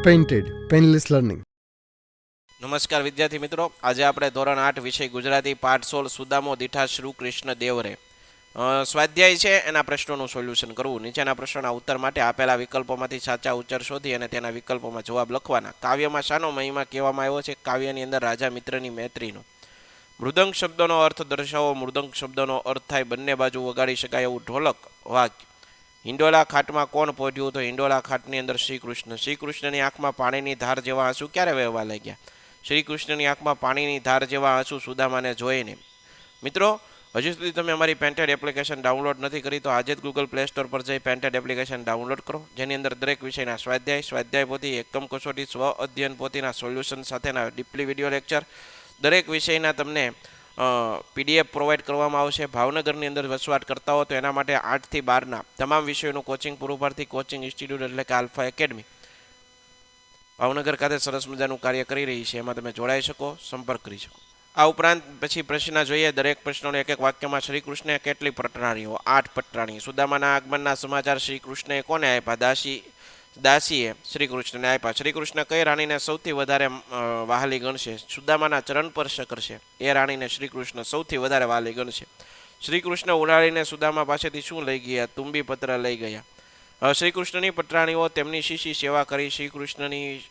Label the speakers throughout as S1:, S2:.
S1: Painted painless learning.
S2: નમસ્કાર વિદ્યાર્થી મિત્રો, આજે આપણે ધોરણ 8 વિષય ગુજરાતી પાઠ 16 સુદામો દીઠા શ્રી કૃષ્ણ દેવરે સ્વાધ્યાય છે એના પ્રશ્નોનું સોલ્યુશન કરવું. નીચેના પ્રશ્નોના ઉત્તર માટે આપેલા વિકલ્પોમાંથી સાચા ઉત્તર શોધી અને તેના વિકલ્પોમાં જવાબ લખવાના. કાવ્યમાં શાનો મહિમા કહેવામાં આવ્યો છે? કાવ્યની અંદર રાજા મિત્રની મૈત્રીનો. મૃદંગ શબ્દનો અર્થ દર્શાવો. મૃદંગ શબ્દનો અર્થ થાય બંને બાજુ વગાડી શકાય એવું ઢોલક. વાક્ય. હિંડોળા ખાટમાં કોણ પહોંચ્યું? તો હિંડોળા ખાટની અંદર શ્રી કૃષ્ણ. શ્રી કૃષ્ણની આંખમાં પાણીની ધાર જેવા આંસુ ક્યારે વહેવા લાગ્યા? શ્રી કૃષ્ણની આંખમાં પાણીની ધાર જેવા આંસુ સુદામાને જોઈને. મિત્રો, હજુ સુધી તમે અમારી પેન્ટેડ એપ્લિકેશન ડાઉનલોડ નથી કરી તો આજે જ ગૂગલ પ્લે સ્ટોર પર જઈ પેન્ટેડ એપ્લિકેશન ડાઉનલોડ કરો, જેની અંદર દરેક વિષયના સ્વાધ્યાય પોથી, એકમ કસોટી, સ્વ અધ્યયન પોથીના સોલ્યુશન સાથેના ડીપલી વિડીયો લેક્ચર, દરેક વિષયના તમને પીડીએફ પ્રોવાઈડ કરવામાં આવશે. ભાવનગરની અંદર વસવાટ કરતા હો તો એના માટે 8 થી 12ના તમામ વિષયોનું કોચિંગ પૂરું પાડતી કોચિંગ ઇન્સ્ટિટ્યૂટ એટલે કે આલ્ફા એકેડમી ભાવનગર ખાતે સરસ મજાનું કાર્ય કરી રહી છે. એમાં તમે જોડાઈ શકો, સંપર્ક કરી શકો. આ ઉપરાંત પછી પ્રશ્ન જોઈએ. દરેક પ્રશ્નોને એક એક વાક્યમાં શ્રી કૃષ્ણે કેટલી પટરાણીઓ? 8 પટરાણી. સુદામાના આગમનના સમાચાર શ્રી કૃષ્ણએ કોને આપ્યા? દાસીએ શ્રી કૃષ્ણને આપ્યા. શ્રી કૃષ્ણ કઈ રાણીને સૌથી વધારે વહાલી ગણશે? સુદામાના ચરણ સ્પર્શ કરશે એ રાણીને શ્રી કૃષ્ણ સૌથી વધારે વહાલી ગણશે. શ્રી કૃષ્ણ ઉડાડીને સુદામા પાસેથી શું લઈ ગયા? તુંબી પત્ર લઈ ગયા. શ્રી કૃષ્ણની પટરાણીઓ તેમની શીશી સેવા કરી. શ્રી કૃષ્ણની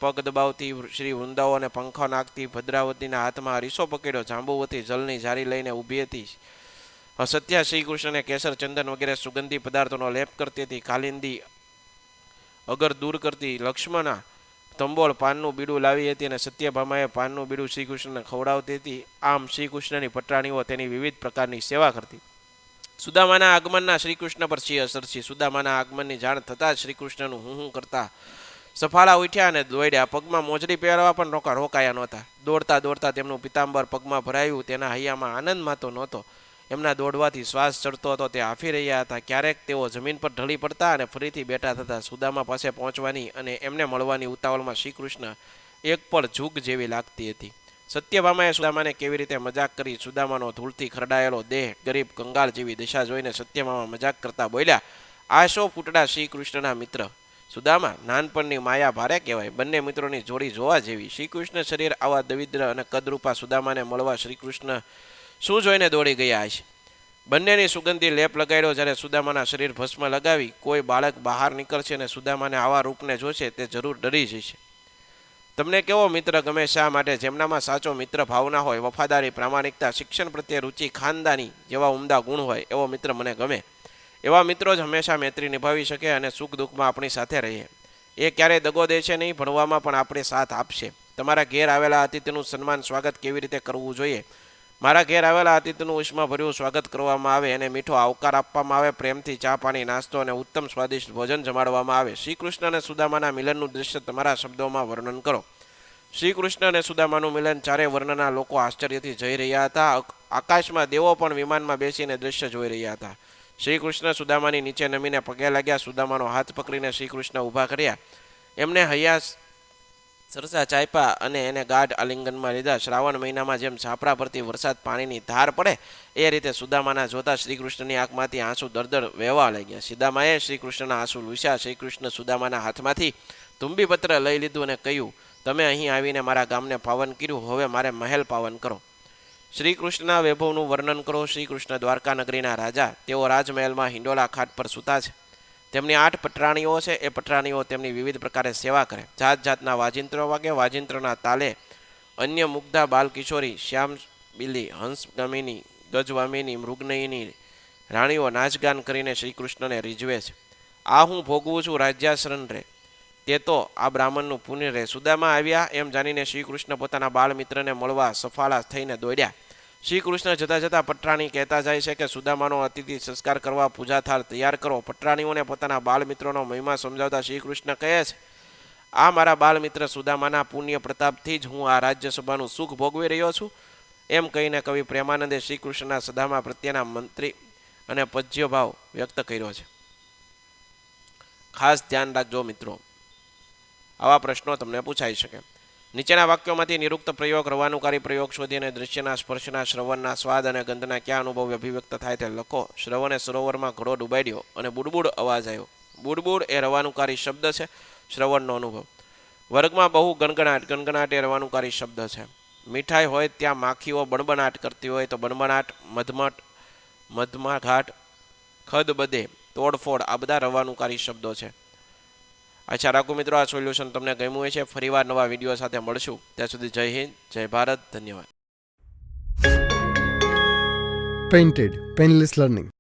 S2: પગ દબાવતી, શ્રી વૃંદાઓને પંખો નાખતી, ભદ્રાવતીના હાથમાં અરીસો પકડ્યો, જાંબુવતી જલની જારી લઈને ઊભી હતી. સત્યા શ્રી કૃષ્ણને કેસર, ચંદન વગેરે સુગંધી પદાર્થોનો લેપ કરતી હતી. કાલિંદી અગર દૂર કરતી. લક્ષ્મણા તંબોળ પાનનું બીડું લાવી હતી અને સત્યભામાએ પાનનું બીડું શ્રી કૃષ્ણને ખવડાવતી હતી. આમ શ્રી કૃષ્ણની પટરાણીઓ તેની વિવિધ પ્રકારની સેવા કરતી. સુદામાના આગમનના શ્રી કૃષ્ણ પર શી અસર છે? સુદામાના આગમનની જાણ થતાં જ શ્રી કૃષ્ણનું હું કરતા સફાળા ઉઠ્યા અને દોડ્યા. પગમાં મોજડી પહેરવા પણ રોકાયા નહોતા. દોડતા દોડતા તેમનું પિતાંબર પગમાં ભરાયું. તેના હૈયામાં આનંદ માતો નહોતો. એમના દોડવાથી શ્વાસ ચડતો હતો. તે હાંફી રહ્યા હતા. ક્યારેક તેઓ જમીન પર ઢળી પડતા અને ફરીથી બેઠા થતા. સુદામા પાસે પહોંચવાની અને એમને મળવાની ઉતાવળમાં શ્રી કૃષ્ણ એક પળ જૂગ જેવી લાગતી હતી. સત્યભામાએ સુદામાને કેવી રીતે મજાક કરી. સુદામાનો ધૂળથી ખરડાયેલો દેહ, ગરીબ કંગાળ જેવી દશા જોઈને સત્યભામા મજાક કરતા બોલ્યા, આ શો ફૂટડા શ્રી કૃષ્ણના મિત્ર? સુદામા, નાનપણની માયા ભારે કહેવાય. બંને મિત્રોની જોડી જોવા જેવી. શ્રી કૃષ્ણ શરીર આવા દવિદ્ર અને કદરૂપા સુદામાને મળવા શ્રી કૃષ્ણ શું જોઈને દોડી ગયા હશે? બંનેની સુગંધી લેપ લગાડ્યો. જ્યારે સુદામાના શરીર ભસ્મ લગાવી કોઈ બાળક બહાર નીકળશે અને સુદામાને આવા રૂપને જોશે તે જરૂર ડરી જશે. તમને કેવો મિત્ર ગમે? શા માટે? જેમનામાં સાચો મિત્ર ભાવના હોય, વફાદારી, પ્રામાણિકતા, શિક્ષણ પ્રત્યે રુચિ, ખાનદાની જેવા ઉમદા ગુણ હોય એવો મિત્ર મને ગમે. એવા મિત્રો જ હંમેશા મૈત્રી નિભાવી શકે અને સુખ દુઃખમાં આપણી સાથે રહે. એ ક્યારેય દગો દેશે નહીં, ભણવામાં પણ આપણે સાથ આપશે. તમારા ઘેર આવેલા અતિથિનું સન્માન સ્વાગત કેવી રીતે કરવું જોઈએ? મારા ઘેર આવેલા અતિથિનું ઉષ્માભર્યું સ્વાગત કરવામાં આવે, એને મીઠો આવકાર આપવામાં આવે, પ્રેમથી ચા પાણી નાસ્તો અને ઉત્તમ સ્વાદિષ્ટ ભોજન જમાડવામાં આવે. શ્રી કૃષ્ણ અને સુદામાના મિલનનું દૃશ્ય તમારા શબ્દોમાં વર્ણન કરો. શ્રી કૃષ્ણ અને સુદામાનું મિલન. ચારે વર્ણના લોકો આશ્ચર્યથી જઈ રહ્યા હતા. આકાશમાં દેવો પણ વિમાનમાં બેસીને દૃશ્ય જોઈ રહ્યા હતા. શ્રી કૃષ્ણ સુદામાની નીચે નમીને પગે લાગ્યા. સુદામાનો હાથ પકડીને શ્રી કૃષ્ણ ઊભા કર્યા. એમને હૈયા સરસા ચાપ્યા અને એને ગાઢ આલિંગનમાં લીધા. શ્રાવણ મહિનામાં જેમ છાપરા પરથી વરસાદ પાણીની ધાર પડે એ રીતે સુદામાના જોતા શ્રી કૃષ્ણની આંખમાંથી આંસુ દરદર વહેવા લાગ્યા. સુદામાએ શ્રી કૃષ્ણના આંસુ લૂસ્યા. શ્રી કૃષ્ણ સુદામાના હાથમાંથી તુંબી પત્ર લઈ લીધું અને કહ્યું, તમે અહીં આવીને મારા ગામને પાવન કર્યું, હવે મારે મહેલ પાવન કરો. શ્રી કૃષ્ણના વૈભવનું વર્ણન કરો. શ્રી કૃષ્ણ દ્વારકા નગરીના રાજા. તેઓ રાજમહેલમાં હિંડોળા ખાટ પર સૂતા છે. તેમની 8 પટરાણીઓ છે. એ પટરાણીઓ તેમની વિવિધ પ્રકારે સેવા કરે. જાત જાતના વાજિંત્રો વાગે. વાજિંત્રના તાલે અન્ય મુગ્ધા બાલકિશોરી, શ્યામ બિલી, હંસગામિની, ગજવામિની, મૃગનયની રાણીઓ નાચગાન કરીને શ્રી કૃષ્ણને રીઝવે છે. આ હું ભોગવું છું રાજ્યાસરણ રે, તે તો આ બ્રાહ્મણનું પુણ્ય રહે. સુદામા આવ્યા એમ જાણીને શ્રી કૃષ્ણ પોતાના બાળ મિત્રને મળવા સફાળા થઈને દોડ્યા. શ્રી કૃષ્ણ જતા જતા પટરાણી કહેતા જાય છે કે સુદામાનો અતિથિ સંસ્કાર કરવા પૂજા થાળ તૈયાર કરો. પટરાણીઓને પોતાના બાળ મિત્રોનો મહિમા સમજાવતા શ્રી કૃષ્ણ કહે છે, આ મારા બાળ મિત્ર સુદામાના પુણ્ય પ્રતાપથી જ હું આ રાજ્યસભાનું સુખ ભોગવી રહ્યો છું. એમ કહીને કવિ પ્રેમાનંદે શ્રી કૃષ્ણના સદામા પ્રત્યેના મંત્રી અને પૂજ્ય ભાવ વ્યક્ત કર્યો છે. ખાસ ધ્યાન રાખજો મિત્રો, આવા પ્રશ્નો તમને પૂછાઈ શકે. નીચેના વાક્યોમાંથી નિરુક્ત પ્રયોગ, રવાનુકારી પ્રયોગ શોધી અને દૃશ્યના, સ્પર્શના, શ્રવણના, સ્વાદ અને ગંધના ક્યાં અનુભવ અભિવ્યક્ત થાય તે લખો. શ્રવણે સરોવરમાં ઘડો ડૂબાડ્યો અને બુડબુડ અવાજ આવ્યો. બુડબુડ એ રવાનુકારી શબ્દ છે, શ્રવણનો અનુભવ. વર્ગમાં બહુ ગણગણાટ, ગણગણાટ એ રવાનુંકારી શબ્દ છે. મીઠાઈ હોય ત્યાં માખીઓ બણબણાટ કરતી હોય તો બણબણાટ, મધમાઘાટ, ખદ બધે, તોડફોડ, આ બધા રવાનુંકારી શબ્દો છે. આશા રાખું મિત્રો આ સોલ્યુશન તમને ગમ્યું હોય છે. ફરીવાર નવા વિડીયો સાથે મળશું. ત્યાં સુધી જય હિન્દ, જય ભારત, ધન્યવાદ.
S1: Painted Painless Learning.